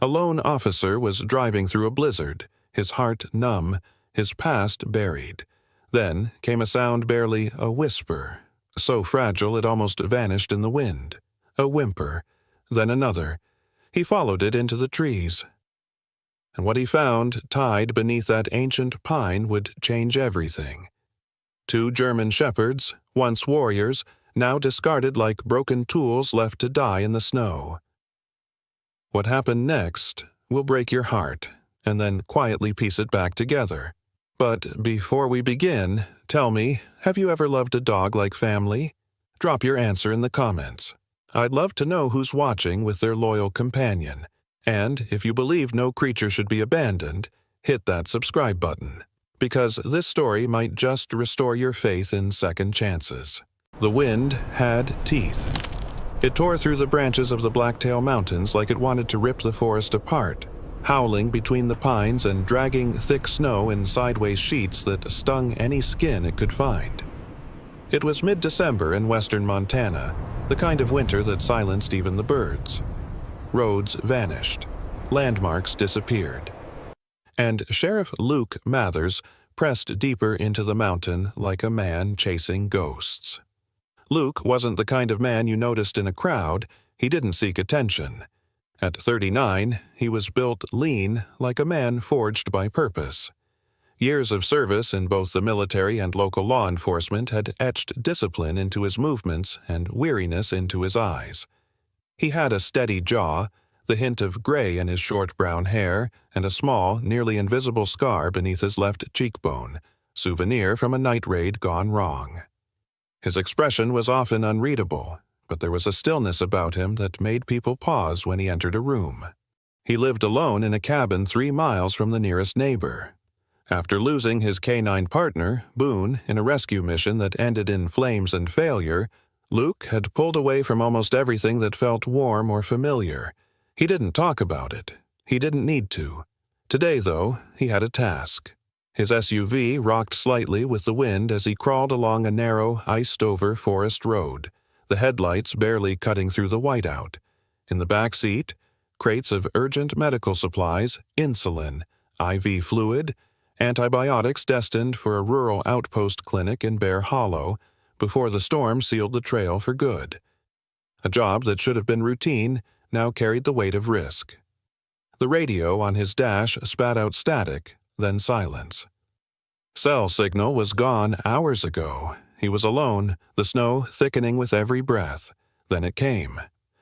A lone officer was driving through a blizzard, his heart numb, his past buried. Then came a sound barely a whisper, so fragile it almost vanished in the wind. A whimper, then another. He followed it into the trees. And what he found tied beneath that ancient pine would change everything. 2 German shepherds, once warriors, now discarded like broken tools left to die in the snow. What happened next will break your heart, and then quietly piece it back together. But before we begin, tell me, have you ever loved a dog like family? Drop your answer in the comments. I'd love to know who's watching with their loyal companion. And if you believe no creature should be abandoned, hit that subscribe button, because this story might just restore your faith in second chances. The wind had teeth. It tore through the branches of the Blacktail Mountains like it wanted to rip the forest apart, howling between the pines and dragging thick snow in sideways sheets that stung any skin it could find. It was mid-December in western Montana, the kind of winter that silenced even the birds. Roads vanished. Landmarks disappeared. And Sheriff Luke Mathers pressed deeper into the mountain like a man chasing ghosts. Luke wasn't the kind of man you noticed in a crowd. He didn't seek attention. At 39, he was built lean like a man forged by purpose. Years of service in both the military and local law enforcement had etched discipline into his movements and weariness into his eyes. He had a steady jaw, the hint of gray in his short brown hair, and a small, nearly invisible scar beneath his left cheekbone, souvenir from a night raid gone wrong. His expression was often unreadable, but there was a stillness about him that made people pause when he entered a room. He lived alone in a cabin 3 miles from the nearest neighbor. After losing his K9 partner, Boone, in a rescue mission that ended in flames and failure, Luke had pulled away from almost everything that felt warm or familiar. He didn't talk about it. He didn't need to. Today, though, he had a task. His SUV rocked slightly with the wind as he crawled along a narrow, iced-over forest road, the headlights barely cutting through the whiteout. In the back seat, crates of urgent medical supplies, insulin, IV fluid, antibiotics destined for a rural outpost clinic in Bear Hollow before the storm sealed the trail for good. A job that should have been routine now carried the weight of risk. The radio on his dash spat out static, then silence. Cell signal was gone hours ago. He was alone, the snow thickening with every breath. Then it came.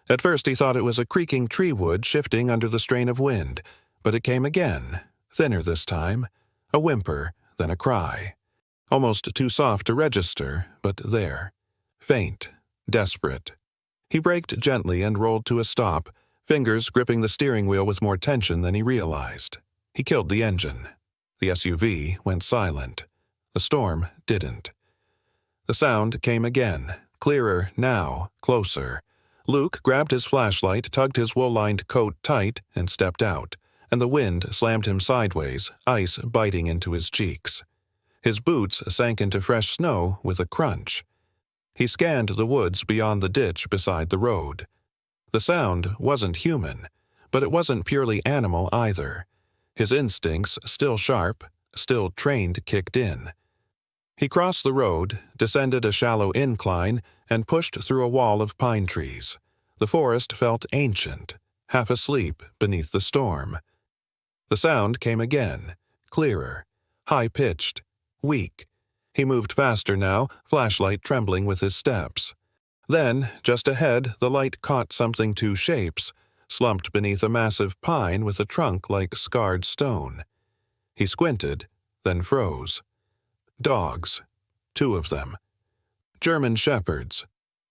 At first he thought it was a creaking tree wood shifting under the strain of wind, but it came again, thinner this time, a whimper, then a cry. Almost too soft to register, but there. Faint, desperate. He braked gently and rolled to a stop, fingers gripping the steering wheel with more tension than he realized. He killed the engine. The SUV went silent. The storm didn't. The sound came again, clearer now, closer. Luke grabbed his flashlight, tugged his wool-lined coat tight, and stepped out, and the wind slammed him sideways, ice biting into his cheeks. His boots sank into fresh snow with a crunch. He scanned the woods beyond the ditch beside the road. The sound wasn't human, but it wasn't purely animal either. His instincts, still sharp, still trained, kicked in. He crossed the road, descended a shallow incline, and pushed through a wall of pine trees. The forest felt ancient, half asleep beneath the storm. The sound came again, clearer, high-pitched, weak. He moved faster now, flashlight trembling with his steps. Then, just ahead, the light caught something 2 shapes, slumped beneath a massive pine with a trunk like scarred stone. He squinted, then froze. Dogs. 2 of them. German shepherds.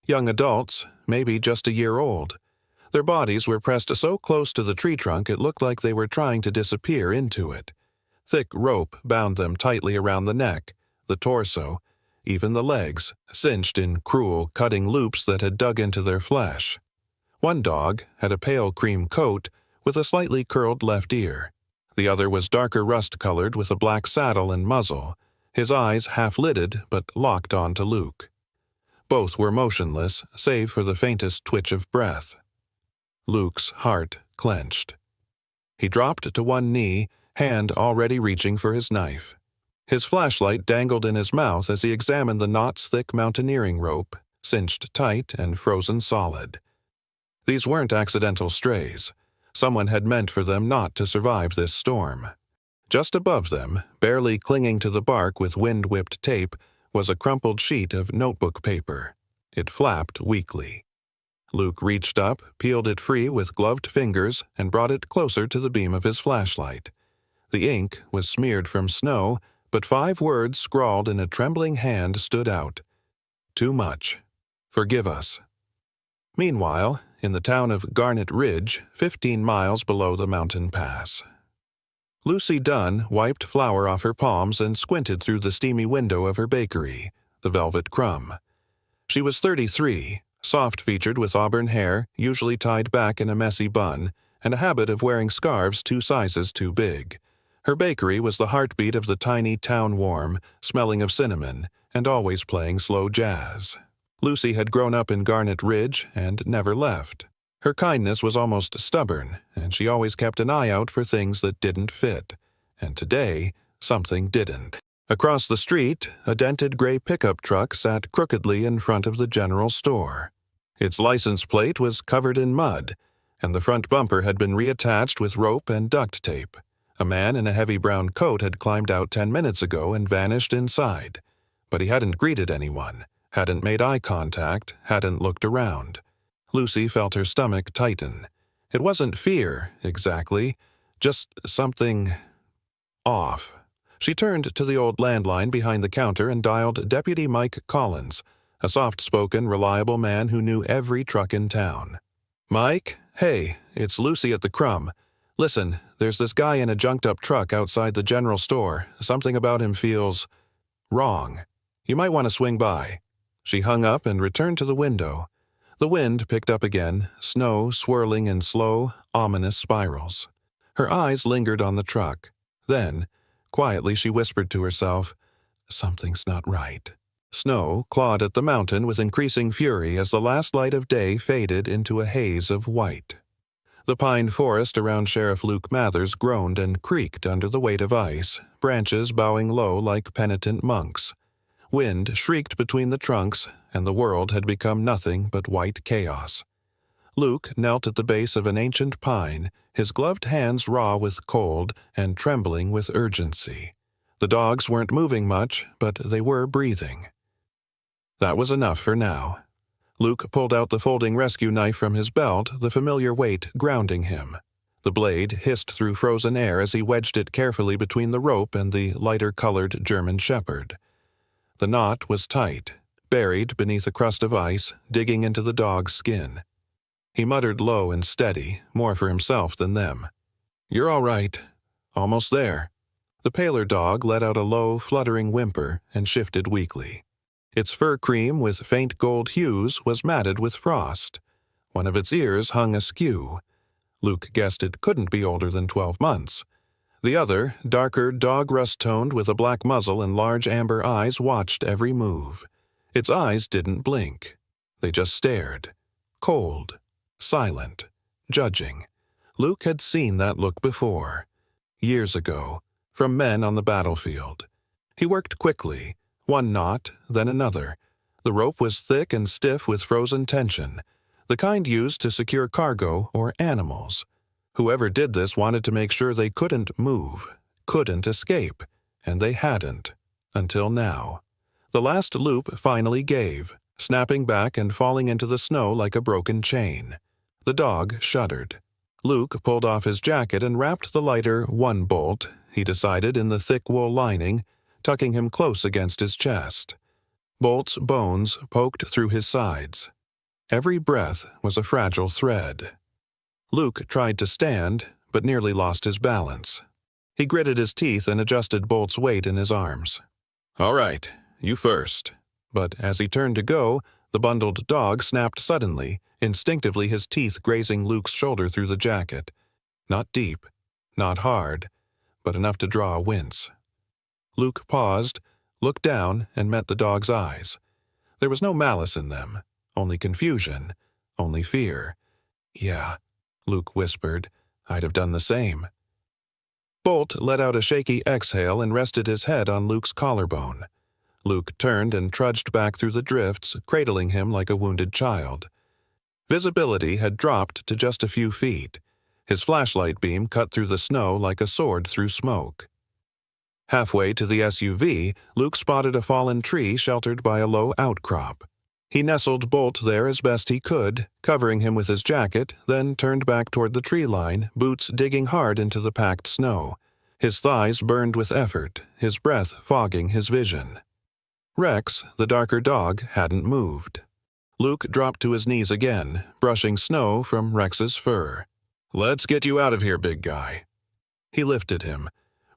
Young adults, maybe just a year old. Their bodies were pressed so close to the tree trunk it looked like they were trying to disappear into it. Thick rope bound them tightly around the neck, the torso, even the legs, cinched in cruel, cutting loops that had dug into their flesh. One dog had a pale cream coat with a slightly curled left ear. The other was darker rust-colored with a black saddle and muzzle, his eyes half-lidded but locked on to Luke. Both were motionless, save for the faintest twitch of breath. Luke's heart clenched. He dropped to one knee, hand already reaching for his knife. His flashlight dangled in his mouth as he examined the knots-thick mountaineering rope, cinched tight and frozen solid. These weren't accidental strays. Someone had meant for them not to survive this storm. Just above them, barely clinging to the bark with wind-whipped tape, was a crumpled sheet of notebook paper. It flapped weakly. Luke reached up, peeled it free with gloved fingers, and brought it closer to the beam of his flashlight. The ink was smeared from snow, but 5 words scrawled in a trembling hand stood out. Too much. Forgive us. Meanwhile, in the town of Garnet Ridge, 15 miles below the mountain pass. Lucy Dunn wiped flour off her palms and squinted through the steamy window of her bakery, the Velvet Crumb. She was 33, soft-featured with auburn hair, usually tied back in a messy bun, and a habit of wearing scarves 2 sizes too big. Her bakery was the heartbeat of the tiny town warm, smelling of cinnamon, and always playing slow jazz. Lucy had grown up in Garnet Ridge and never left. Her kindness was almost stubborn, and she always kept an eye out for things that didn't fit. And today, something didn't. Across the street, a dented gray pickup truck sat crookedly in front of the general store. Its license plate was covered in mud, and the front bumper had been reattached with rope and duct tape. A man in a heavy brown coat had climbed out 10 minutes ago and vanished inside. But he hadn't greeted anyone, hadn't made eye contact, hadn't looked around. Lucy felt her stomach tighten. It wasn't fear, exactly, just something off. She turned to the old landline behind the counter and dialed Deputy Mike Collins, a soft-spoken, reliable man who knew every truck in town. "Mike, hey, it's Lucy at the Crumb. Listen, there's this guy in a junked-up truck outside the general store. Something about him feels wrong. You might want to swing by." She hung up and returned to the window. The wind picked up again, snow swirling in slow, ominous spirals. Her eyes lingered on the truck. Then, quietly she whispered to herself, "Something's not right." Snow clawed at the mountain with increasing fury as the last light of day faded into a haze of white. The pine forest around Sheriff Luke Mathers groaned and creaked under the weight of ice, branches bowing low like penitent monks. Wind shrieked between the trunks, and the world had become nothing but white chaos. Luke knelt at the base of an ancient pine, his gloved hands raw with cold and trembling with urgency. The dogs weren't moving much, but they were breathing. That was enough for now. Luke pulled out the folding rescue knife from his belt, the familiar weight grounding him. The blade hissed through frozen air as he wedged it carefully between the rope and the lighter-colored German shepherd. The knot was tight, buried beneath a crust of ice, digging into the dog's skin. He muttered low and steady, more for himself than them. "You're all right. Almost there." The paler dog let out a low, fluttering whimper and shifted weakly. Its fur cream with faint gold hues was matted with frost. One of its ears hung askew. Luke guessed it couldn't be older than 12 months. The other, darker dog rust-toned with a black muzzle and large amber eyes, watched every move. Its eyes didn't blink. They just stared. Cold, silent, judging. Luke had seen that look before. Years ago, from men on the battlefield. He worked quickly, one knot, then another. The rope was thick and stiff with frozen tension, the kind used to secure cargo or animals. Whoever did this wanted to make sure they couldn't move, couldn't escape, and they hadn't, until now. The last loop finally gave, snapping back and falling into the snow like a broken chain. The dog shuddered. Luke pulled off his jacket and wrapped the lighter one bolt, he decided, in the thick wool lining, tucking him close against his chest. Bolt's bones poked through his sides. Every breath was a fragile thread. Luke tried to stand, but nearly lost his balance. He gritted his teeth and adjusted Bolt's weight in his arms. "All right, you first." But as he turned to go, the bundled dog snapped suddenly, instinctively his teeth grazing Luke's shoulder through the jacket. Not deep, not hard, but enough to draw a wince. Luke paused, looked down, and met the dog's eyes. There was no malice in them, only confusion, only fear. "Yeah," Luke whispered, I'd have done the same." Bolt let out a shaky exhale and rested his head on Luke's collarbone. Luke turned and trudged back through the drifts, cradling him like a wounded child. Visibility had dropped to just a few feet. His flashlight beam cut through the snow like a sword through smoke. Halfway to the SUV, Luke spotted a fallen tree sheltered by a low outcrop. He nestled Bolt there as best he could, covering him with his jacket, then turned back toward the tree line, boots digging hard into the packed snow. His thighs burned with effort, his breath fogging his vision. Rex, the darker dog, hadn't moved. Luke dropped to his knees again, brushing snow from Rex's fur. "Let's get you out of here, big guy." He lifted him.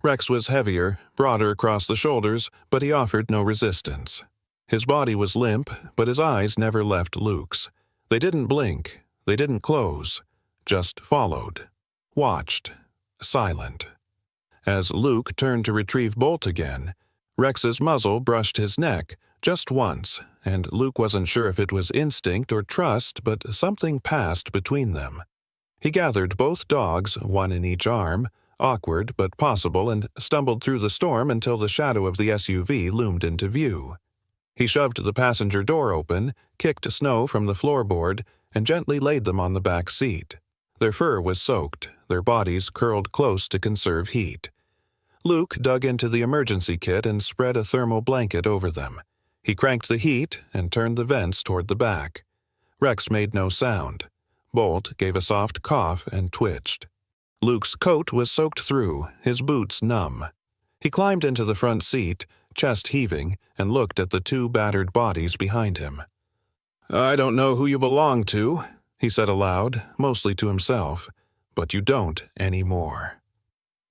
Rex was heavier, broader across the shoulders, but he offered no resistance. His body was limp, but his eyes never left Luke's. They didn't blink, they didn't close, just followed, watched, silent. As Luke turned to retrieve Bolt again, Rex's muzzle brushed his neck just once, and Luke wasn't sure if it was instinct or trust, but something passed between them. He gathered both dogs, one in each arm, awkward but possible, and stumbled through the storm until the shadow of the SUV loomed into view. He shoved the passenger door open, kicked snow from the floorboard, and gently laid them on the back seat. Their fur was soaked, their bodies curled close to conserve heat. Luke dug into the emergency kit and spread a thermal blanket over them. He cranked the heat and turned the vents toward the back. Rex made no sound. Bolt gave a soft cough and twitched. Luke's coat was soaked through, his boots numb. He climbed into the front seat, chest heaving, and looked at the two battered bodies behind him. "I don't know who you belong to," he said aloud, mostly to himself, "but you don't anymore."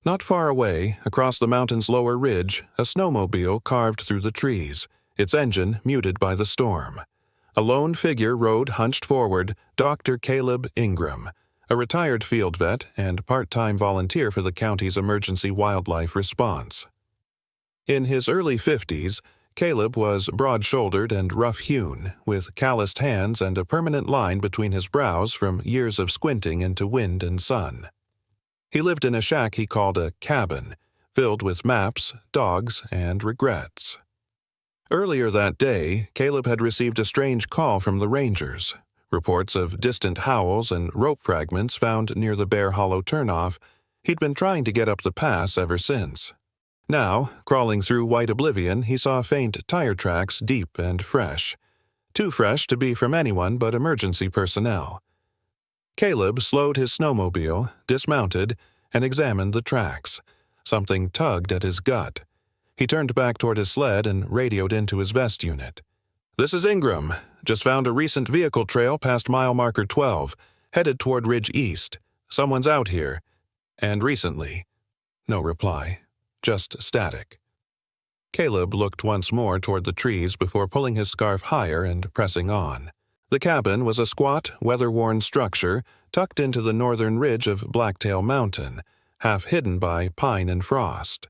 Not far away, across the mountain's lower ridge, a snowmobile carved through the trees, its engine muted by the storm. A lone figure rode hunched forward, Dr. Caleb Ingram, a retired field vet and part-time volunteer for the county's emergency wildlife response. In his early 50s, Caleb was broad-shouldered and rough-hewn, with calloused hands and a permanent line between his brows from years of squinting into wind and sun. He lived in a shack he called a cabin, filled with maps, dogs, and regrets. Earlier that day, Caleb had received a strange call from the rangers. Reports of distant howls and rope fragments found near the Bear Hollow turnoff. He'd been trying to get up the pass ever since. Now, crawling through white oblivion, he saw faint tire tracks deep and fresh. Too fresh to be from anyone but emergency personnel. Caleb slowed his snowmobile, dismounted, and examined the tracks. Something tugged at his gut. He turned back toward his sled and radioed into his vest unit. "This is Ingram. Just found a recent vehicle trail past mile marker 12, headed toward Ridge East. Someone's out here. And recently." No reply. Just static. Caleb looked once more toward the trees before pulling his scarf higher and pressing on. The cabin was a squat, weather-worn structure tucked into the northern ridge of Blacktail Mountain, half hidden by pine and frost.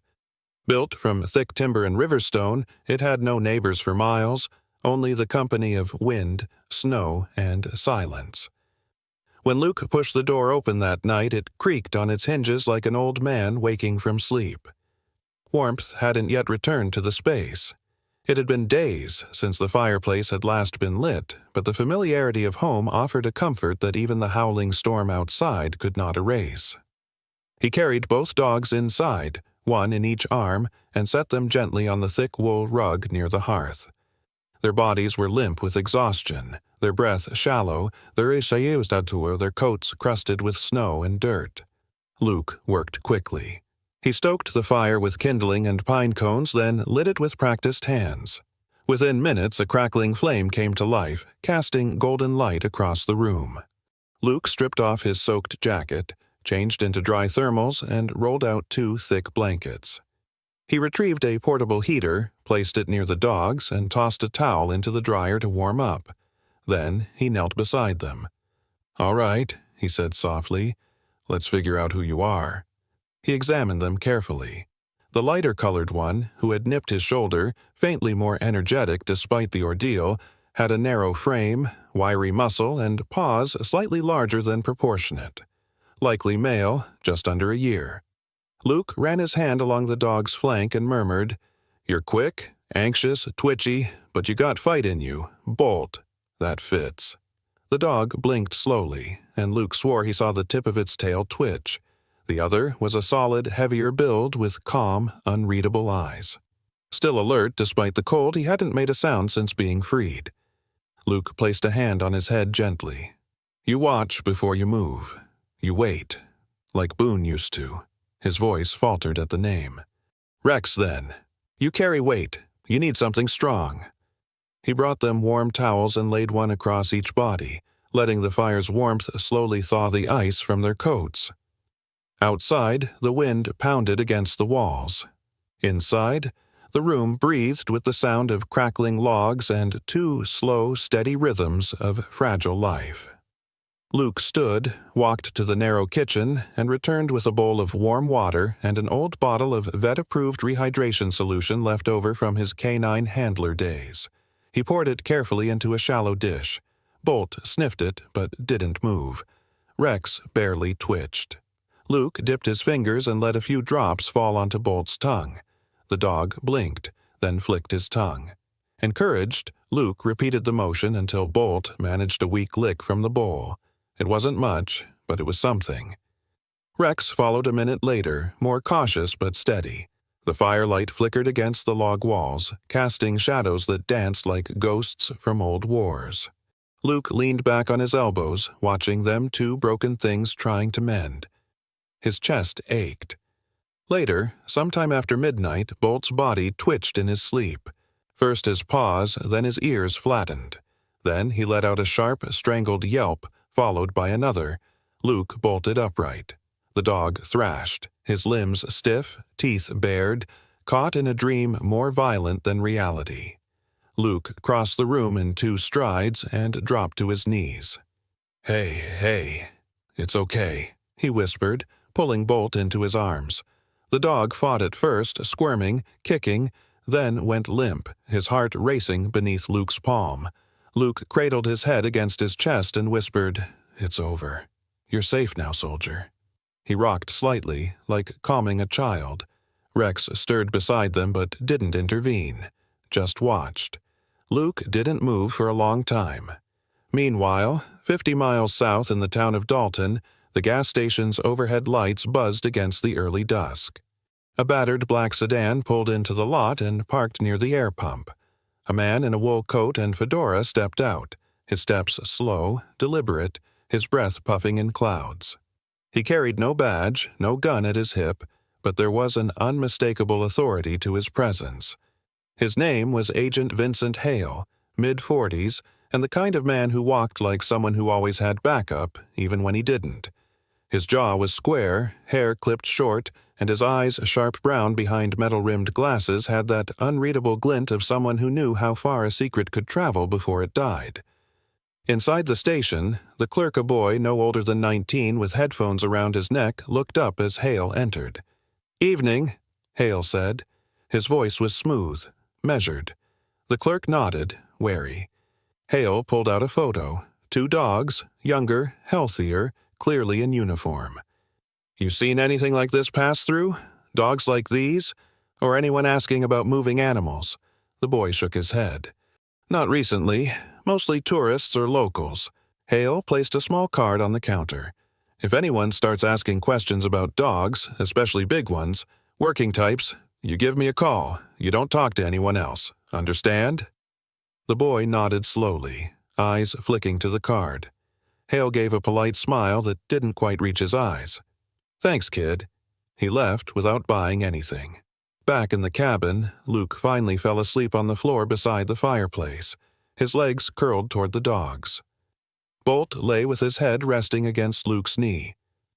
Built from thick timber and riverstone, it had no neighbors for miles, only the company of wind, snow, and silence. When Luke pushed the door open that night, it creaked on its hinges like an old man waking from sleep. Warmth hadn't yet returned to the space. It had been days since the fireplace had last been lit, but the familiarity of home offered a comfort that even the howling storm outside could not erase. He carried both dogs inside, one in each arm, and set them gently on the thick wool rug near the hearth. Their bodies were limp with exhaustion, their breath shallow, their coats crusted with snow and dirt. Luke worked quickly. He stoked the fire with kindling and pine cones, then lit it with practiced hands. Within minutes, a crackling flame came to life, casting golden light across the room. Luke stripped off his soaked jacket, changed into dry thermals, and rolled out 2 thick blankets. He retrieved a portable heater, placed it near the dogs, and tossed a towel into the dryer to warm up. Then he knelt beside them. "All right," he said softly. "Let's figure out who you are." He examined them carefully. The lighter-colored one, who had nipped his shoulder, faintly more energetic despite the ordeal, had a narrow frame, wiry muscle, and paws slightly larger than proportionate. likely male, just under a year. Luke ran his hand along the dog's flank and murmured, "You're quick, anxious, twitchy, but you got fight in you. Bolt. That fits." The dog blinked slowly, and Luke swore he saw the tip of its tail twitch. The other was a solid, heavier build with calm, unreadable eyes. Still alert despite the cold, he hadn't made a sound since being freed. Luke placed a hand on his head gently. "You watch before you move. You wait. Like Boone used to." His voice faltered at the name. "Rex, then. You carry weight. You need something strong." He brought them warm towels and laid one across each body, letting the fire's warmth slowly thaw the ice from their coats. Outside, the wind pounded against the walls. Inside, the room breathed with the sound of crackling logs and two slow, steady rhythms of fragile life. Luke stood, walked to the narrow kitchen, and returned with a bowl of warm water and an old bottle of vet-approved rehydration solution left over from his K9 handler days. He poured it carefully into a shallow dish. Bolt sniffed it, but didn't move. Rex barely twitched. Luke dipped his fingers and let a few drops fall onto Bolt's tongue. The dog blinked, then flicked his tongue. Encouraged, Luke repeated the motion until Bolt managed a weak lick from the bowl. It wasn't much, but it was something. Rex followed a minute later, more cautious but steady. The firelight flickered against the log walls, casting shadows that danced like ghosts from old wars. Luke leaned back on his elbows, watching them two broken things trying to mend. His chest ached. Later, sometime after midnight, Bolt's body twitched in his sleep. First his paws, then his ears flattened. Then he let out a sharp, strangled yelp, followed by another. Luke bolted upright. The dog thrashed, his limbs stiff, teeth bared, caught in a dream more violent than reality. Luke crossed the room in 2 strides and dropped to his knees. Hey, it's okay," he whispered, pulling Bolt into his arms. The dog fought at first, squirming, kicking, then went limp, his heart racing beneath Luke's palm. Luke cradled his head against his chest and whispered, "It's over. You're safe now, soldier." He rocked slightly, like calming a child. Rex stirred beside them but didn't intervene, just watched. Luke didn't move for a long time. Meanwhile, 50 miles south in the town of Dalton, the gas station's overhead lights buzzed against the early dusk. A battered black sedan pulled into the lot and parked near the air pump. A man in a wool coat and fedora stepped out, his steps slow, deliberate, his breath puffing in clouds. He carried no badge, no gun at his hip, but there was an unmistakable authority to his presence. His name was Agent Vincent Hale, mid-40s, and the kind of man who walked like someone who always had backup, even when he didn't. His jaw was square, hair clipped short, and his eyes, sharp brown behind metal-rimmed glasses, had that unreadable glint of someone who knew how far a secret could travel before it died. Inside the station, the clerk, a boy no older than 19 with headphones around his neck, looked up as Hale entered. "Evening," Hale said. His voice was smooth, measured. The clerk nodded, wary. Hale pulled out a photo. 2 dogs, younger, healthier, clearly in uniform. "You seen anything like this pass through? Dogs like these? Or anyone asking about moving animals?" The boy shook his head. "Not recently. Mostly tourists or locals." Hale placed a small card on the counter. "If anyone starts asking questions about dogs, especially big ones, working types, you give me a call. You don't talk to anyone else. Understand?" The boy nodded slowly, eyes flicking to the card. Hale gave a polite smile that didn't quite reach his eyes. "Thanks, kid." He left without buying anything. Back in the cabin, Luke finally fell asleep on the floor beside the fireplace. His legs curled toward the dogs. Bolt lay with his head resting against Luke's knee.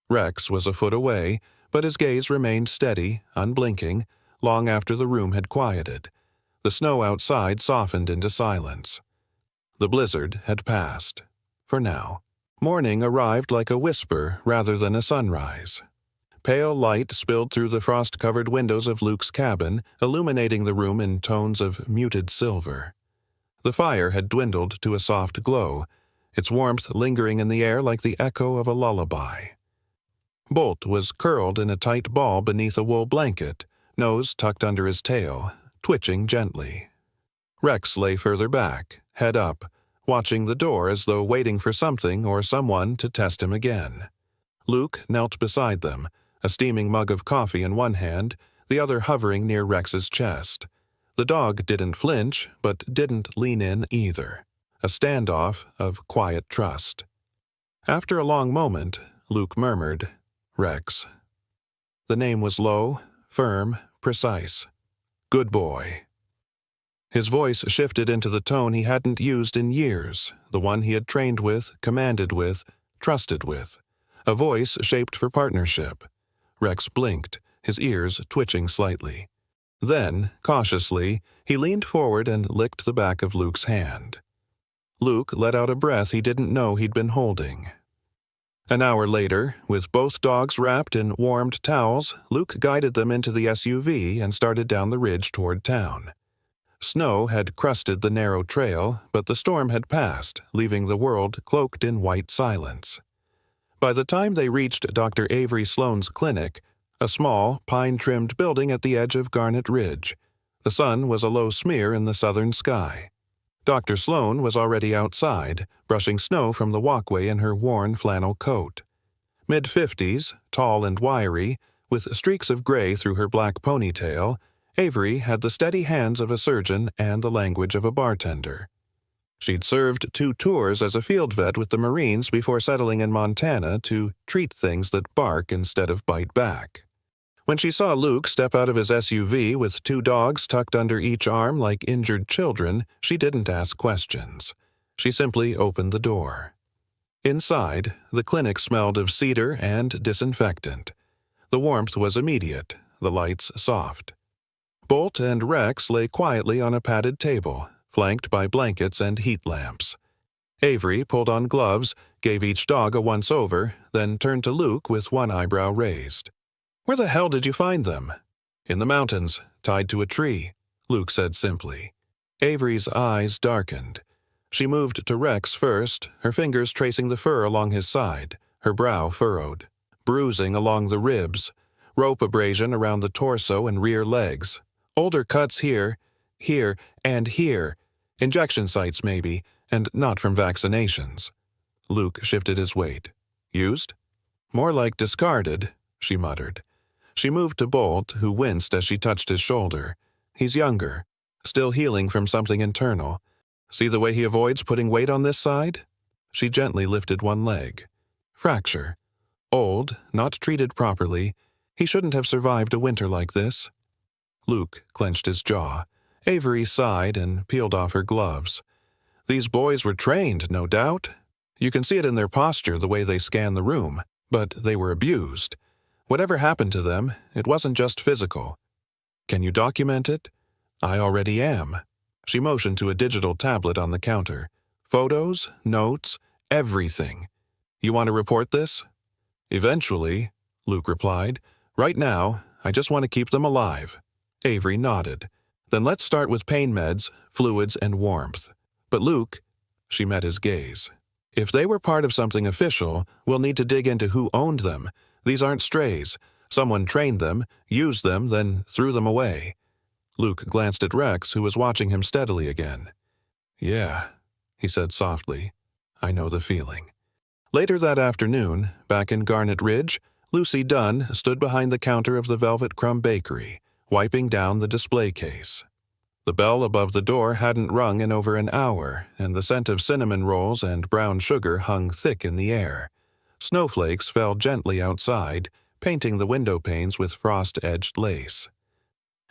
Rex was a foot away, but his gaze remained steady, unblinking, long after the room had quieted. The snow outside softened into silence. The blizzard had passed. For now. Morning arrived like a whisper rather than a sunrise. Pale light spilled through the frost-covered windows of Luke's cabin, illuminating the room in tones of muted silver. The fire had dwindled to a soft glow, its warmth lingering in the air like the echo of a lullaby. Bolt was curled in a tight ball beneath a wool blanket, nose tucked under his tail, twitching gently. Rex lay further back, head up, watching the door as though waiting for something or someone to test him again. Luke knelt beside them, a steaming mug of coffee in one hand, the other hovering near Rex's chest. The dog didn't flinch, but didn't lean in either. A standoff of quiet trust. After a long moment, Luke murmured, "Rex." The name was low, firm, precise. "Good boy." His voice shifted into the tone he hadn't used in years, the one he had trained with, commanded with, trusted with. A voice shaped for partnership. Rex blinked, his ears twitching slightly. Then, cautiously, he leaned forward and licked the back of Luke's hand. Luke let out a breath he didn't know he'd been holding. An hour later, with both dogs wrapped in warmed towels, Luke guided them into the SUV and started down the ridge toward town. Snow had crusted the narrow trail, but the storm had passed, leaving the world cloaked in white silence. By the time they reached Dr. Avery Sloane's clinic, a small, pine-trimmed building at the edge of Garnet Ridge, the sun was a low smear in the southern sky. Dr. Sloane was already outside, brushing snow from the walkway in her worn flannel coat. Mid-50s, tall and wiry, with streaks of gray through her black ponytail, Avery had the steady hands of a surgeon and the language of a bartender. She'd served 2 tours as a field vet with the Marines before settling in Montana to treat things that bark instead of bite back. When she saw Luke step out of his SUV with 2 dogs tucked under each arm like injured children, she didn't ask questions. She simply opened the door. Inside, the clinic smelled of cedar and disinfectant. The warmth was immediate, the lights soft. Bolt and Rex lay quietly on a padded table, flanked by blankets and heat lamps. Avery pulled on gloves, gave each dog a once-over, then turned to Luke with one eyebrow raised. "Where the hell did you find them?" "In the mountains, tied to a tree," Luke said simply. Avery's eyes darkened. She moved to Rex first, her fingers tracing the fur along his side, her brow furrowed. Bruising along the ribs, rope abrasion around the torso and rear legs. Older cuts here, and here. Injection sites maybe, and not from vaccinations. Luke shifted his weight. "Used?" "More like discarded," she muttered. She moved to Bolt, who winced as she touched his shoulder. He's younger, still healing from something internal. See the way he avoids putting weight on this side? She gently lifted one leg. Fracture. Old, not treated properly. He shouldn't have survived a winter like this. Luke clenched his jaw. Avery sighed and peeled off her gloves. These boys were trained, no doubt. You can see it in their posture, the way they scan the room. But they were abused. Whatever happened to them, it wasn't just physical. Can you document it? I already am. She motioned to a digital tablet on the counter. Photos, notes, everything. You want to report this? Eventually, Luke replied. Right now, I just want to keep them alive. Avery nodded. Then let's start with pain meds, fluids, and warmth. But Luke, she met his gaze. If they were part of something official, we'll need to dig into who owned them. These aren't strays. Someone trained them, used them, then threw them away. Luke glanced at Rex, who was watching him steadily again. Yeah, he said softly. I know the feeling. Later that afternoon, back in Garnet Ridge, Lucy Dunn stood behind the counter of the Velvet Crumb Bakery, wiping down the display case. The bell above the door hadn't rung in over an hour, and the scent of cinnamon rolls and brown sugar hung thick in the air. Snowflakes fell gently outside, painting the window panes with frost-edged lace.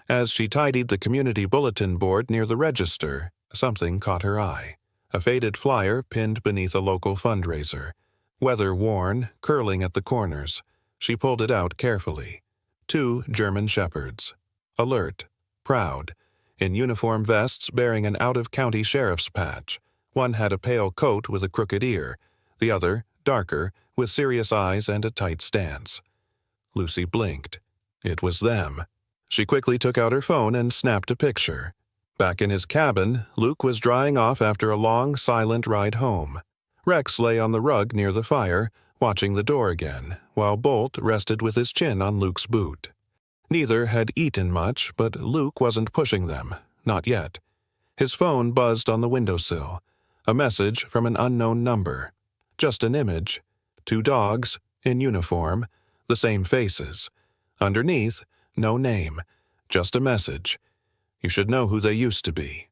As she tidied the community bulletin board near the register, something caught her eye. A faded flyer pinned beneath a local fundraiser. Weather-worn, curling at the corners. She pulled it out carefully. 2 German shepherds. Alert, proud, in uniform vests bearing an out-of-county sheriff's patch. One had a pale coat with a crooked ear, the other, darker, with serious eyes and a tight stance. Lucy blinked. It was them. She quickly took out her phone and snapped a picture. Back in his cabin, Luke was drying off after a long, silent ride home. Rex lay on the rug near the fire, watching the door again, while Bolt rested with his chin on Luke's boot. Neither had eaten much, but Luke wasn't pushing them, not yet. His phone buzzed on the windowsill. A message from an unknown number. Just an image. 2 dogs, in uniform, the same faces. Underneath, no name, just a message. You should know who they used to be.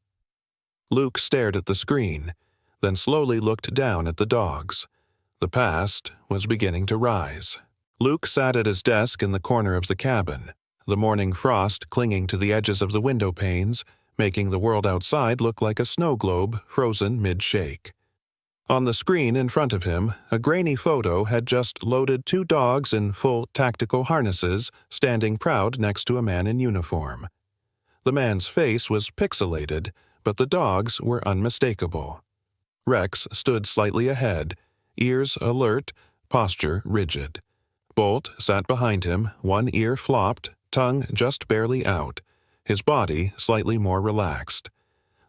Luke stared at the screen, then slowly looked down at the dogs. The past was beginning to rise. Luke sat at his desk in the corner of the cabin, the morning frost clinging to the edges of the window panes, making the world outside look like a snow globe frozen mid-shake. On the screen in front of him, a grainy photo had just loaded 2 dogs in full tactical harnesses standing proud next to a man in uniform. The man's face was pixelated, but the dogs were unmistakable. Rex stood slightly ahead, ears alert, posture rigid. Bolt sat behind him, one ear flopped, tongue just barely out, his body slightly more relaxed.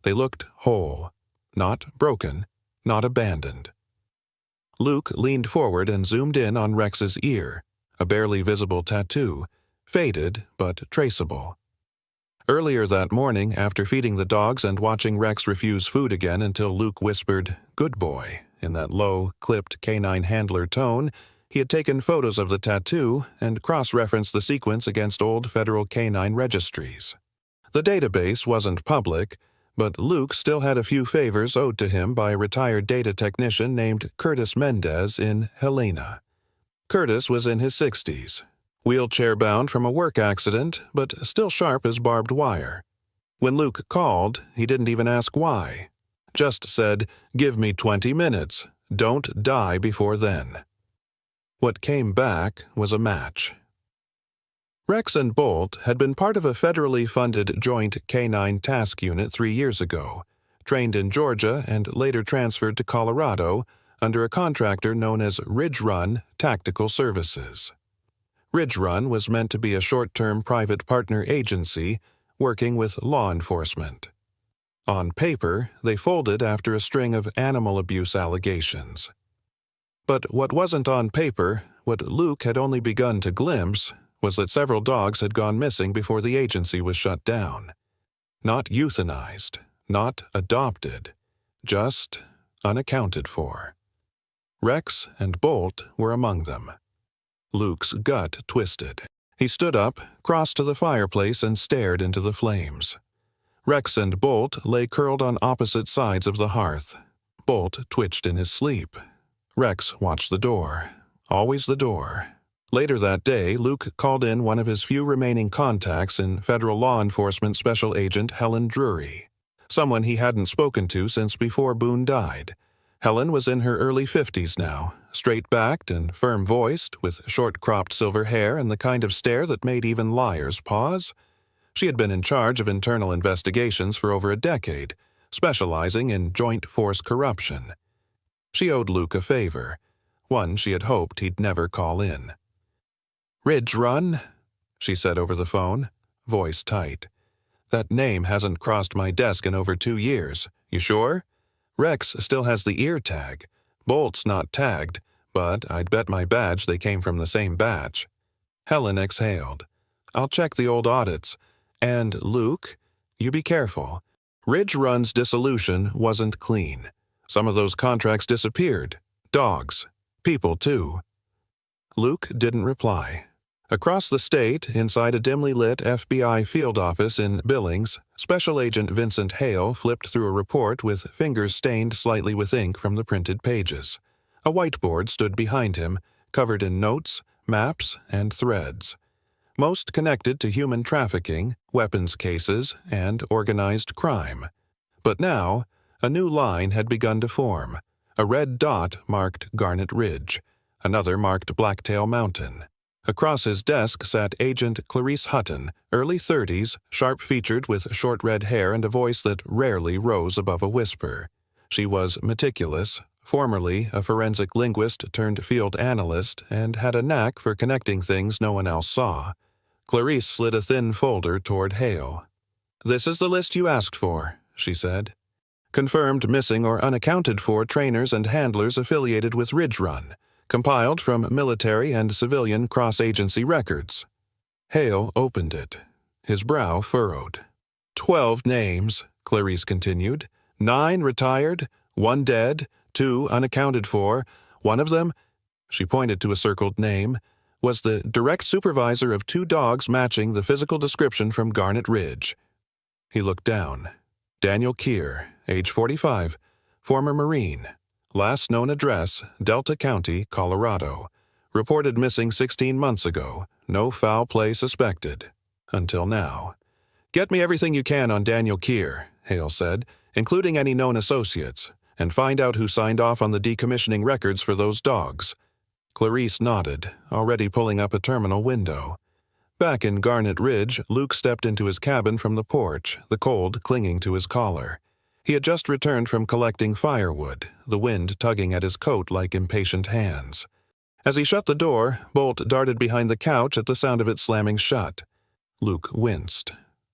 They looked whole, not broken, not abandoned. Luke leaned forward and zoomed in on Rex's ear, a barely visible tattoo, faded but traceable. Earlier that morning, after feeding the dogs and watching Rex refuse food again until Luke whispered, "Good boy," in that low, clipped K9 handler tone, he had taken photos of the tattoo and cross-referenced the sequence against old federal K9 registries. The database wasn't public, but Luke still had a few favors owed to him by a retired data technician named Curtis Mendez in Helena. Curtis was in his 60s, wheelchair-bound from a work accident, but still sharp as barbed wire. When Luke called, he didn't even ask why. Just said, "Give me 20 minutes. Don't die before then." What came back was a match. Rex and Bolt had been part of a federally funded joint K9 task unit 3 years ago, trained in Georgia and later transferred to Colorado under a contractor known as Ridge Run Tactical Services. Ridge Run was meant to be a short-term private partner agency working with law enforcement. On paper, they folded after a string of animal abuse allegations. But what wasn't on paper, what Luke had only begun to glimpse, was that several dogs had gone missing before the agency was shut down. Not euthanized, not adopted, just unaccounted for. Rex and Bolt were among them. Luke's gut twisted. He stood up, crossed to the fireplace, and stared into the flames. Rex and Bolt lay curled on opposite sides of the hearth. Bolt twitched in his sleep. Rex watched the door. Always the door. Later that day, Luke called in one of his few remaining contacts in federal law enforcement Special Agent Helen Drury, someone he hadn't spoken to since before Boone died. Helen was in her early 50s now, straight-backed and firm-voiced, with short-cropped silver hair and the kind of stare that made even liars pause. She had been in charge of internal investigations for over a decade, specializing in joint force corruption. She owed Luke a favor, one she had hoped he'd never call in. "Ridge Run," she said over the phone, voice tight. "That name hasn't crossed my desk in over 2 years. You sure? Rex still has the ear tag. Bolt's not tagged, but I'd bet my badge they came from the same batch." Helen exhaled. "I'll check the old audits. And, Luke, you be careful. Ridge Run's dissolution wasn't clean. Some of those contracts disappeared. Dogs. People, too." Luke didn't reply. Across the state, inside a dimly lit FBI field office in Billings, Special Agent Vincent Hale flipped through a report with fingers stained slightly with ink from the printed pages. A whiteboard stood behind him, covered in notes, maps, and threads. Most connected to human trafficking, weapons cases, and organized crime. But now, a new line had begun to form. A red dot marked Garnet Ridge. Another marked Blacktail Mountain. Across his desk sat Agent Clarice Hutton, early 30s, sharp-featured with short red hair and a voice that rarely rose above a whisper. She was meticulous, formerly a forensic linguist turned field analyst, and had a knack for connecting things no one else saw. Clarice slid a thin folder toward Hale. "This is the list you asked for," she said. "Confirmed missing or unaccounted for trainers and handlers affiliated with Ridge Run. compiled from military and civilian cross-agency records. Hale opened it. His brow furrowed. 12 names, Clarice continued. 9 retired, 1 dead, 2 unaccounted for. One of them, she pointed to a circled name, was the direct supervisor of 2 dogs matching the physical description from Garnet Ridge. He looked down. Daniel Keir, age 45, former Marine. Last known address, Delta County, Colorado. Reported missing 16 months ago. No foul play suspected. Until now. Get me everything you can on Daniel Keir, Hale said, including any known associates, and find out who signed off on the decommissioning records for those dogs. Clarice nodded, already pulling up a terminal window. Back in Garnet Ridge, Luke stepped into his cabin from the porch, the cold clinging to his collar. He had just returned from collecting firewood, the wind tugging at his coat like impatient hands. As he shut the door, Bolt darted behind the couch at the sound of it slamming shut. Luke winced.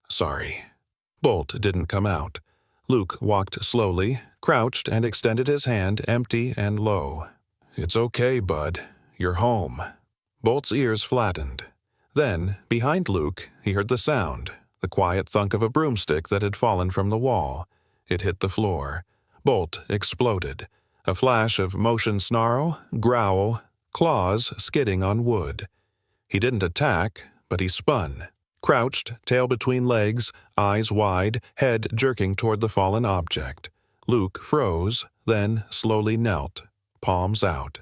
Sorry. Bolt didn't come out. Luke walked slowly, crouched, and extended his hand empty and low. It's okay, bud. You're home. Bolt's ears flattened. Then, behind Luke, he heard the sound, the quiet thunk of a broomstick that had fallen from the wall. It hit the floor. Bolt exploded. A flash of motion snarl, growl, claws skidding on wood. He didn't attack, but he spun. Crouched, tail between legs, eyes wide, head jerking toward the fallen object. Luke froze, then slowly knelt, palms out.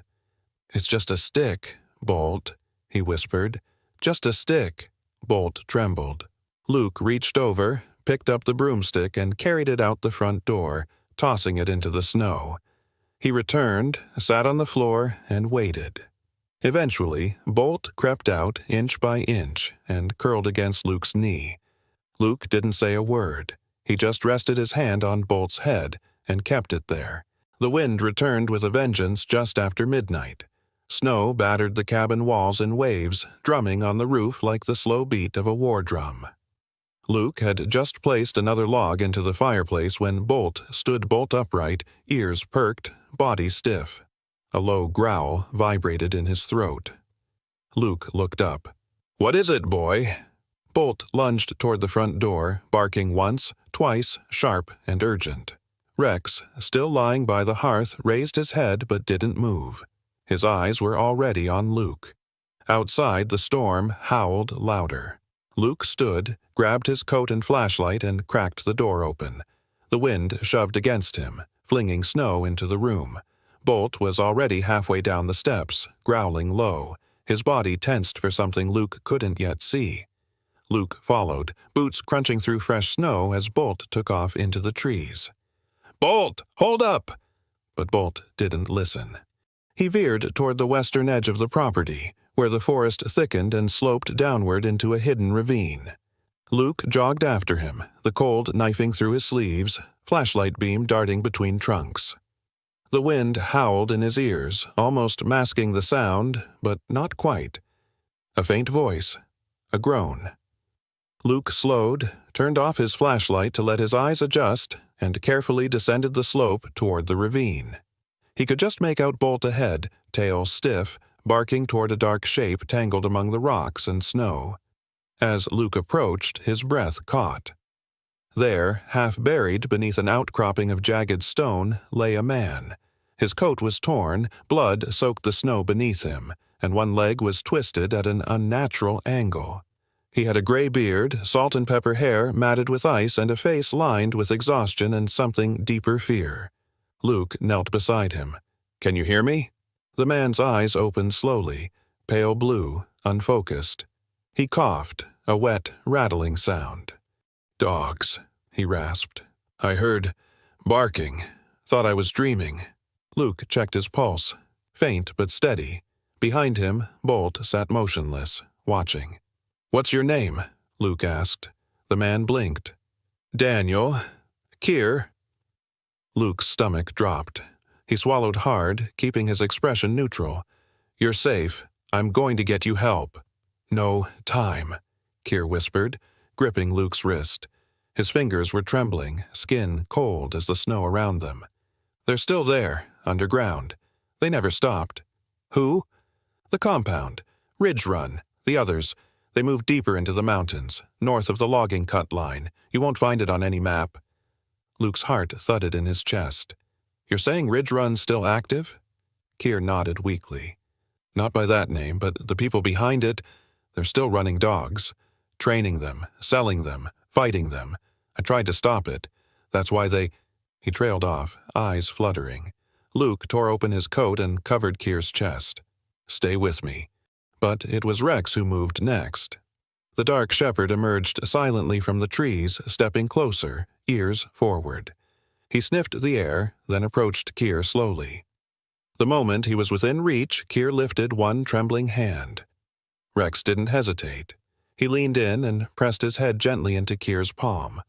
It's just a stick, Bolt, he whispered. Just a stick. Bolt trembled. Luke reached over, picked up the broomstick and carried it out the front door, tossing it into the snow. He returned, sat on the floor, and waited. Eventually, Bolt crept out inch by inch and curled against Luke's knee. Luke didn't say a word. He just rested his hand on Bolt's head and kept it there. The wind returned with a vengeance just after midnight. Snow battered the cabin walls in waves, drumming on the roof like the slow beat of a war drum. Luke had just placed another log into the fireplace when Bolt stood bolt upright, ears perked, body stiff. A low growl vibrated in his throat. Luke looked up. "What is it, boy?" Bolt lunged toward the front door, barking once, twice, sharp and urgent. Rex, still lying by the hearth, raised his head but didn't move. His eyes were already on Luke. Outside, the storm howled louder. Luke stood, grabbed his coat and flashlight, and cracked the door open. The wind shoved against him, flinging snow into the room. Bolt was already halfway down the steps, growling low, his body tensed for something Luke couldn't yet see. Luke followed, boots crunching through fresh snow as Bolt took off into the trees. "Bolt, hold up!" But Bolt didn't listen. He veered toward the western edge of the property, where the forest thickened and sloped downward into a hidden ravine. Luke jogged after him, the cold knifing through his sleeves, flashlight beam darting between trunks. The wind howled in his ears, almost masking the sound, but not quite. A faint voice, a groan. Luke slowed, turned off his flashlight to let his eyes adjust, and carefully descended the slope toward the ravine. He could just make out Bolt ahead, tail stiff, barking toward a dark shape tangled among the rocks and snow. As Luke approached, his breath caught. There, half buried beneath an outcropping of jagged stone, lay a man. His coat was torn, blood soaked the snow beneath him, and one leg was twisted at an unnatural angle. He had a gray beard, salt and pepper hair matted with ice, and a face lined with exhaustion and something deeper fear. Luke knelt beside him. "Can you hear me?" The man's eyes opened slowly, pale blue, unfocused. He coughed, a wet, rattling sound. "Dogs," he rasped. "I heard barking. Thought I was dreaming." Luke checked his pulse, faint but steady. Behind him, Bolt sat motionless, watching. "What's your name?" Luke asked. The man blinked. "Daniel. Keir." Luke's stomach dropped. He swallowed hard, keeping his expression neutral. "You're safe. I'm going to get you help." "No time," Keir whispered, gripping Luke's wrist. His fingers were trembling, skin cold as the snow around them. "They're still there, underground. They never stopped." Who? The compound. Ridge Run. The others. They moved deeper into the mountains, north of the logging cut line. You won't find it on any map. Luke's heart thudded in his chest. You're saying Ridge Run's still active? Keir nodded weakly. Not by that name, but the people behind it, they're still running dogs. Training them, selling them, fighting them. I tried to stop it. That's why they... He trailed off, eyes fluttering. Luke tore open his coat and covered Keir's chest. Stay with me. But it was Rex who moved next. The dark shepherd emerged silently from the trees, stepping closer, ears forward. He sniffed the air, then approached Keir slowly. The moment he was within reach, Keir lifted one trembling hand. Rex didn't hesitate. He leaned in and pressed his head gently into Keir's palm.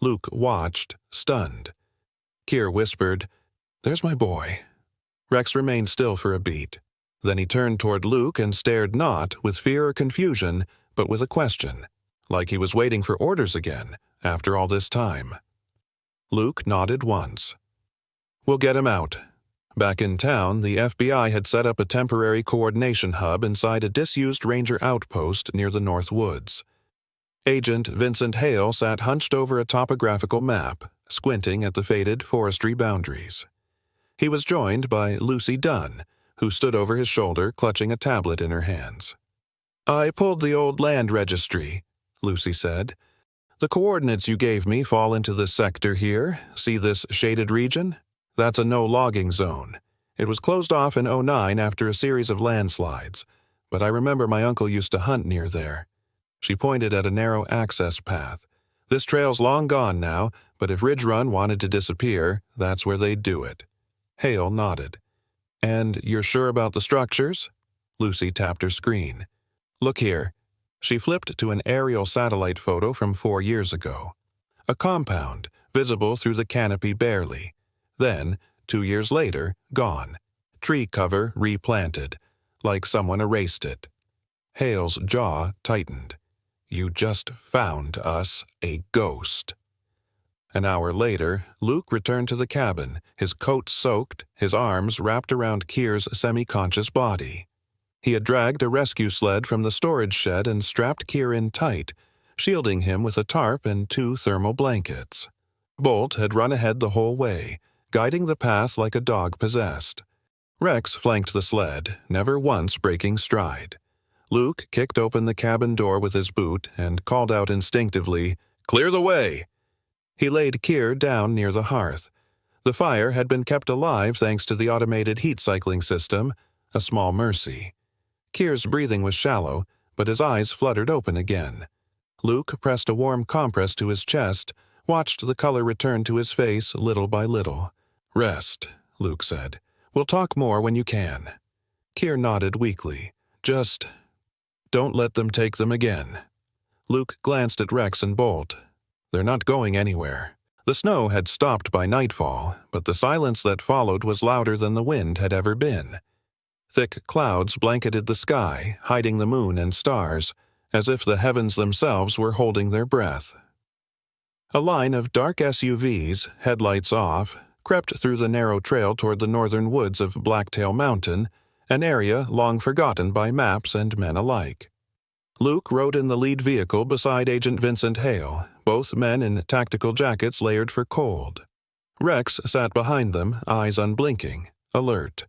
Luke watched, stunned. Keir whispered, "There's my boy." Rex remained still for a beat. Then he turned toward Luke and stared not with fear or confusion, but with a question, like he was waiting for orders again, after all this time. Luke nodded once. "We'll get him out." Back in town, the FBI had set up a temporary coordination hub inside a disused ranger outpost near the North Woods. Agent Vincent Hale sat hunched over a topographical map, squinting at the faded forestry boundaries. He was joined by Lucy Dunn, who stood over his shoulder clutching a tablet in her hands. "I pulled the old land registry," Lucy said. "The coordinates you gave me fall into this sector here. See this shaded region? That's a no-logging zone. It was closed off in '09 after a series of landslides, but I remember my uncle used to hunt near there." She pointed at a narrow access path. "This trail's long gone now, but if Ridge Run wanted to disappear, that's where they'd do it." Hale nodded. "And you're sure about the structures?" Lucy tapped her screen. "Look here." She flipped to an aerial satellite photo from 4 years ago. A compound, visible through the canopy barely. Then, 2 years later, gone. Tree cover replanted, like someone erased it. Hale's jaw tightened. "You just found us a ghost." An hour later, Luke returned to the cabin, his coat soaked, his arms wrapped around Keir's semi-conscious body. He had dragged a rescue sled from the storage shed and strapped Keir in tight, shielding him with a tarp and 2 thermal blankets. Bolt had run ahead the whole way, guiding the path like a dog possessed. Rex flanked the sled, never once breaking stride. Luke kicked open the cabin door with his boot and called out instinctively, "Clear the way!" He laid Keir down near the hearth. The fire had been kept alive thanks to the automated heat cycling system, a small mercy. Keir's breathing was shallow, but his eyes fluttered open again. Luke pressed a warm compress to his chest, watched the color return to his face little by little. "Rest," Luke said. "We'll talk more when you can." Keir nodded weakly. "Just don't let them take them again." Luke glanced at Rex and Bolt. They're not going anywhere. The snow had stopped by nightfall, but the silence that followed was louder than the wind had ever been. Thick clouds blanketed the sky, hiding the moon and stars, as if the heavens themselves were holding their breath. A line of dark SUVs, headlights off, crept through the narrow trail toward the northern woods of Blacktail Mountain, an area long forgotten by maps and men alike. Luke rode in the lead vehicle beside Agent Vincent Hale, both men in tactical jackets layered for cold. Rex sat behind them, eyes unblinking, alert.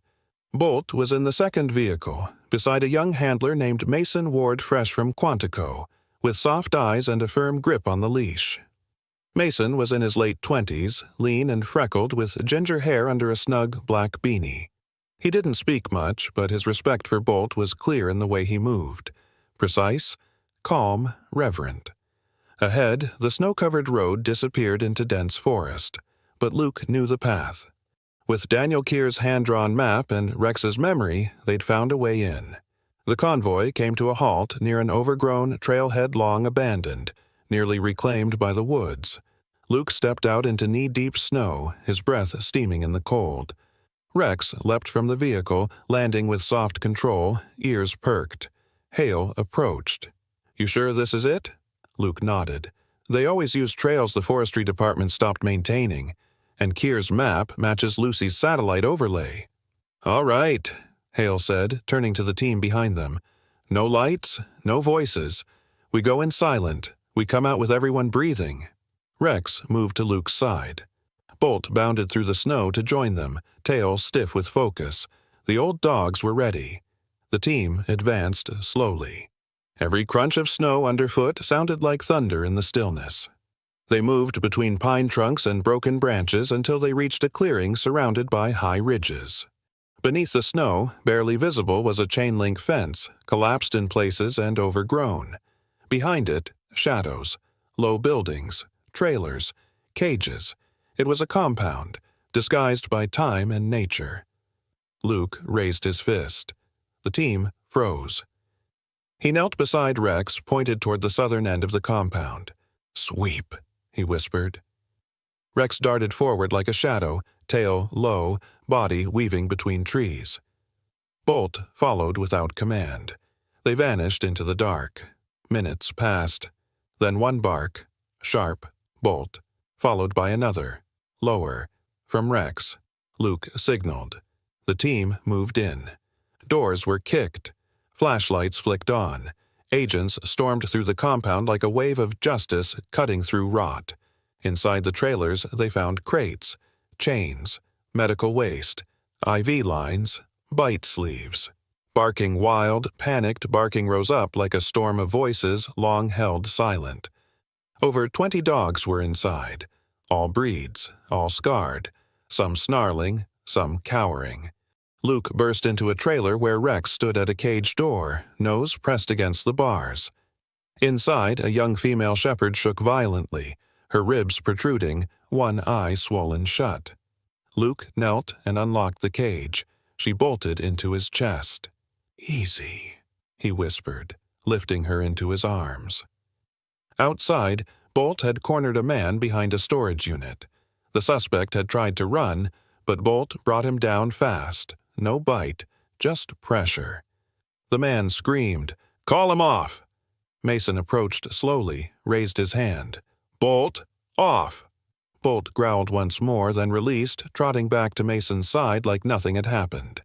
Bolt was in the second vehicle, beside a young handler named Mason Ward fresh from Quantico, with soft eyes and a firm grip on the leash. Mason was in his late 20s, lean and freckled with ginger hair under a snug black beanie. He didn't speak much, but his respect for Bolt was clear in the way he moved. Precise, calm, reverent. Ahead, the snow-covered road disappeared into dense forest, but Luke knew the path. With Daniel Keir's hand-drawn map and Rex's memory, they'd found a way in. The convoy came to a halt near an overgrown trailhead long abandoned, nearly reclaimed by the woods. Luke stepped out into knee-deep snow, his breath steaming in the cold. Rex leapt from the vehicle, landing with soft control, ears perked. Hale approached. "You sure this is it?" Luke nodded. "They always use trails the forestry department stopped maintaining, and Keir's map matches Lucy's satellite overlay." "All right." Hale said, turning to the team behind them. "No lights, no voices. We go in silent. We come out with everyone breathing." Rex moved to Luke's side. Bolt bounded through the snow to join them, tail stiff with focus. The old dogs were ready. The team advanced slowly. Every crunch of snow underfoot sounded like thunder in the stillness. They moved between pine trunks and broken branches until they reached a clearing surrounded by high ridges. Beneath the snow, barely visible, was a chain-link fence, collapsed in places and overgrown. Behind it, shadows, low buildings, trailers, cages. It was a compound, disguised by time and nature. Luke raised his fist. The team froze. He knelt beside Rex, pointed toward the southern end of the compound. "Sweep," he whispered. Rex darted forward like a shadow, tail low, body weaving between trees. Bolt followed without command. They vanished into the dark. Minutes passed. Then one bark, sharp, Bolt, followed by another, lower, from Rex. Luke signaled. The team moved in. Doors were kicked. Flashlights flicked on. Agents stormed through the compound like a wave of justice cutting through rot. Inside the trailers, they found crates, chains, medical waste, IV lines, bite sleeves. Barking wild, panicked barking rose up like a storm of voices long held silent. Over 20 dogs were inside, all breeds, all scarred, some snarling, some cowering. Luke burst into a trailer where Rex stood at a cage door, nose pressed against the bars. Inside, a young female shepherd shook violently, her ribs protruding, one eye swollen shut. Luke knelt and unlocked the cage. She bolted into his chest. "Easy," he whispered, lifting her into his arms. Outside, Bolt had cornered a man behind a storage unit. The suspect had tried to run, but Bolt brought him down fast. No bite, just pressure. The man screamed, "Call him off!" Mason approached slowly, raised his hand. "Bolt, off!" Bolt growled once more, then released, trotting back to Mason's side like nothing had happened.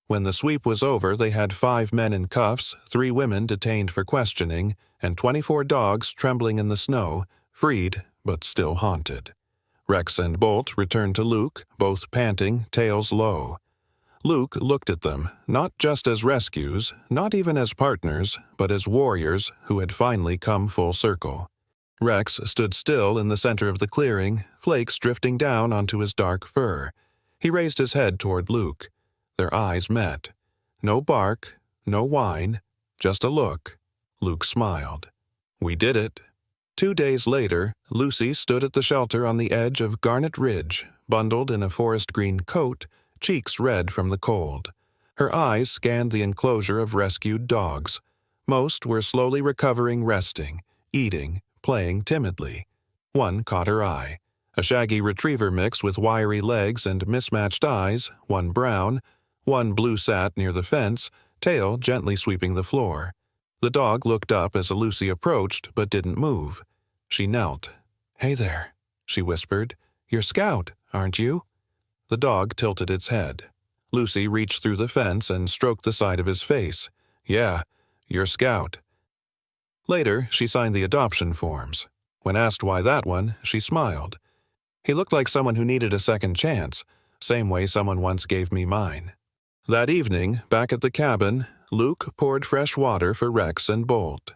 When the sweep was over, they had 5 men in cuffs, 3 women detained for questioning, and 24 dogs trembling in the snow, freed but still haunted. Rex and Bolt returned to Luke, both panting, tails low. Luke looked at them, not just as rescues, not even as partners, but as warriors who had finally come full circle. Rex stood still in the center of the clearing, flakes drifting down onto his dark fur. He raised his head toward Luke. Their eyes met. No bark, no whine, just a look. Luke smiled. "We did it." 2 days later, Lucy stood at the shelter on the edge of Garnet Ridge, bundled in a forest green coat, cheeks red from the cold. Her eyes scanned the enclosure of rescued dogs. Most were slowly recovering, resting, eating, playing timidly. One caught her eye. A shaggy retriever mix with wiry legs and mismatched eyes, one brown, one blue sat near the fence, tail gently sweeping the floor. The dog looked up as Lucy approached, but didn't move. She knelt. "Hey there," she whispered. "You're Scout, aren't you?" The dog tilted its head. Lucy reached through the fence and stroked the side of his face. "Yeah, you're Scout." Later, she signed the adoption forms. When asked why that one, she smiled. "He looked like someone who needed a second chance, same way someone once gave me mine." That evening, back at the cabin, Luke poured fresh water for Rex and Bolt.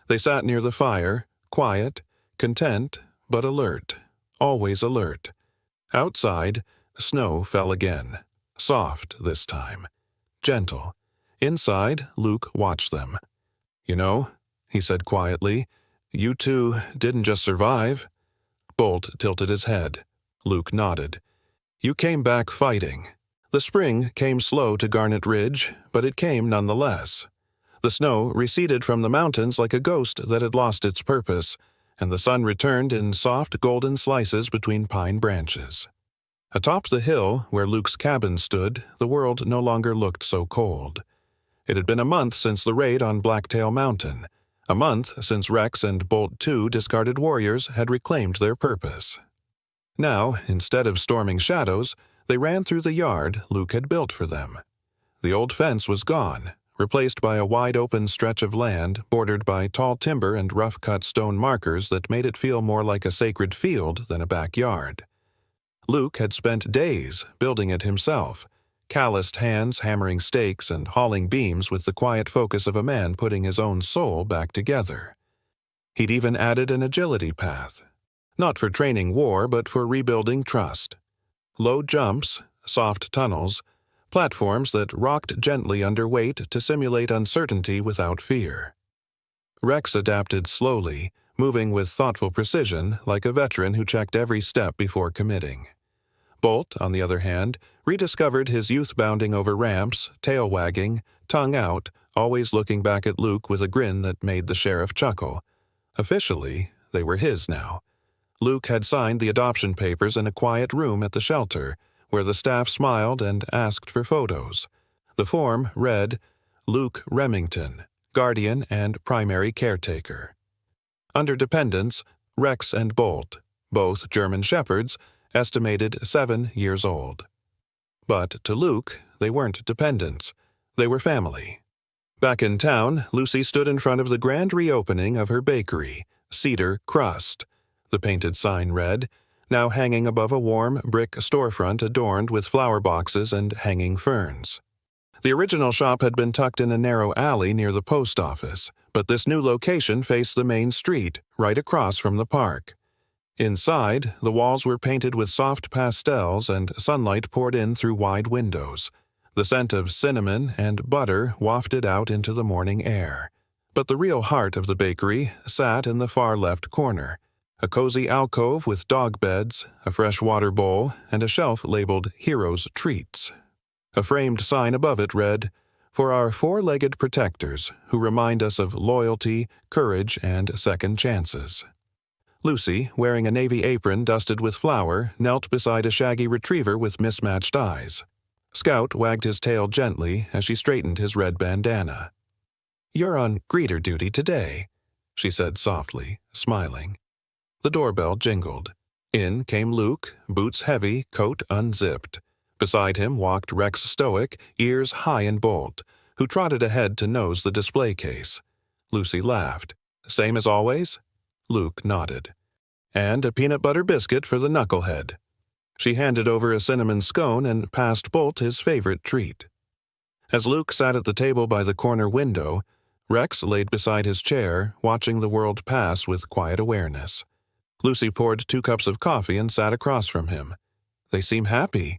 They sat near the fire, quiet, content, but alert, always alert. Outside, snow fell again, soft this time, gentle. Inside, Luke watched them. "You know," he said quietly, "you two didn't just survive." Bolt tilted his head. Luke nodded. "You came back fighting." The spring came slow to Garnet Ridge, but it came nonetheless. The snow receded from the mountains like a ghost that had lost its purpose, and the sun returned in soft golden slices between pine branches. Atop the hill where Luke's cabin stood, the world no longer looked so cold. It had been a month since the raid on Blacktail Mountain, a month since Rex and Bolt 2 discarded warriors had reclaimed their purpose. Now, instead of storming shadows, they ran through the yard Luke had built for them. The old fence was gone, replaced by a wide-open stretch of land bordered by tall timber and rough-cut stone markers that made it feel more like a sacred field than a backyard. Luke had spent days building it himself, calloused hands hammering stakes and hauling beams with the quiet focus of a man putting his own soul back together. He'd even added an agility path, not for training war but for rebuilding trust. Low jumps, soft tunnels, platforms that rocked gently under weight to simulate uncertainty without fear. Rex adapted slowly, moving with thoughtful precision like a veteran who checked every step before committing. Bolt, on the other hand, rediscovered his youth bounding over ramps, tail wagging, tongue out, always looking back at Luke with a grin that made the sheriff chuckle. Officially, they were his now. Luke had signed the adoption papers in a quiet room at the shelter, where the staff smiled and asked for photos. The form read, Luke Remington, guardian and primary caretaker. Under dependents, Rex and Bolt, both German shepherds, estimated 7 years old. But to Luke, they weren't dependents. They were family. Back in town, Lucy stood in front of the grand reopening of her bakery, Cedar Crust. The painted sign read, now hanging above a warm brick storefront adorned with flower boxes and hanging ferns. The original shop had been tucked in a narrow alley near the post office, but this new location faced the main street, right across from the park. Inside, the walls were painted with soft pastels and sunlight poured in through wide windows. The scent of cinnamon and butter wafted out into the morning air. But the real heart of the bakery sat in the far left corner, a cozy alcove with dog beds, a fresh water bowl, and a shelf labeled Heroes' Treats. A framed sign above it read, For our four-legged protectors who remind us of loyalty, courage, and second chances. Lucy, wearing a navy apron dusted with flour, knelt beside a shaggy retriever with mismatched eyes. Scout wagged his tail gently as she straightened his red bandana. "You're on greeter duty today," she said softly, smiling. The doorbell jingled. In came Luke, boots heavy, coat unzipped. Beside him walked Rex Stoic, ears high and bold, who trotted ahead to nose the display case. Lucy laughed. "Same as always?" Luke nodded. "And a peanut butter biscuit for the knucklehead." She handed over a cinnamon scone and passed Bolt his favorite treat. As Luke sat at the table by the corner window, Rex laid beside his chair, watching the world pass with quiet awareness. Lucy poured 2 cups of coffee and sat across from him. "They seem happy."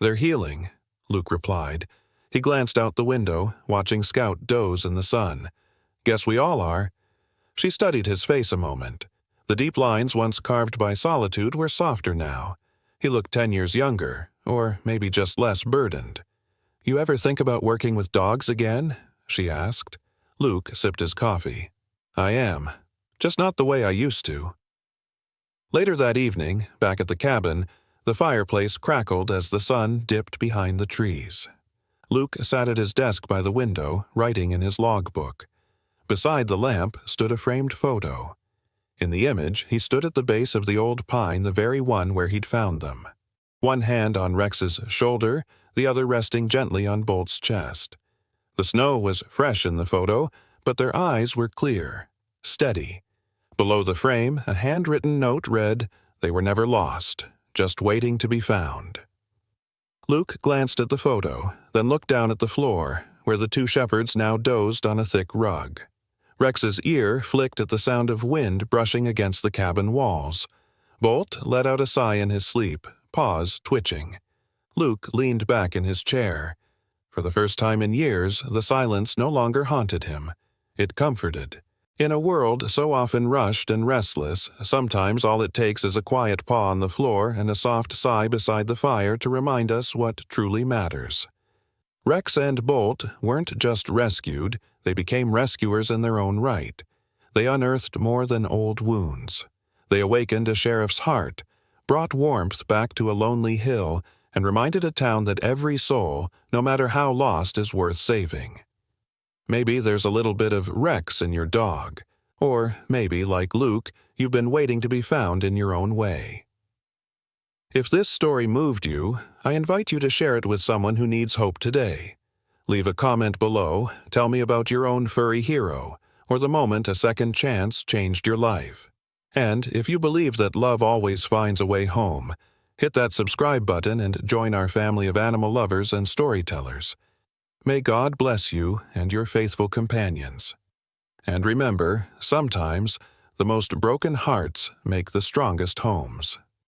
"They're healing," Luke replied. He glanced out the window, watching Scout doze in the sun. "Guess we all are." She studied his face a moment. The deep lines once carved by solitude were softer now. He looked 10 years younger, or maybe just less burdened. "You ever think about working with dogs again?" she asked. Luke sipped his coffee. "I am. Just not the way I used to." Later that evening, back at the cabin, the fireplace crackled as the sun dipped behind the trees. Luke sat at his desk by the window, writing in his logbook. Beside the lamp stood a framed photo. In the image, he stood at the base of the old pine, the very one where he'd found them. One hand on Rex's shoulder, the other resting gently on Bolt's chest. The snow was fresh in the photo, but their eyes were clear, steady. Below the frame, a handwritten note read, "They were never lost, just waiting to be found." Luke glanced at the photo, then looked down at the floor, where the 2 shepherds now dozed on a thick rug. Rex's ear flicked at the sound of wind brushing against the cabin walls. Bolt let out a sigh in his sleep, paws twitching. Luke leaned back in his chair. For the first time in years, the silence no longer haunted him. It comforted. In a world so often rushed and restless, sometimes all it takes is a quiet paw on the floor and a soft sigh beside the fire to remind us what truly matters. Rex and Bolt weren't just rescued, they became rescuers in their own right. They unearthed more than old wounds. They awakened a sheriff's heart, brought warmth back to a lonely hill, and reminded a town that every soul, no matter how lost, is worth saving. Maybe there's a little bit of Rex in your dog. Or maybe, like Luke, you've been waiting to be found in your own way. If this story moved you, I invite you to share it with someone who needs hope today. Leave a comment below, tell me about your own furry hero, or the moment a second chance changed your life. And if you believe that love always finds a way home, hit that subscribe button and join our family of animal lovers and storytellers. May God bless you and your faithful companions. And remember, sometimes the most broken hearts make the strongest homes.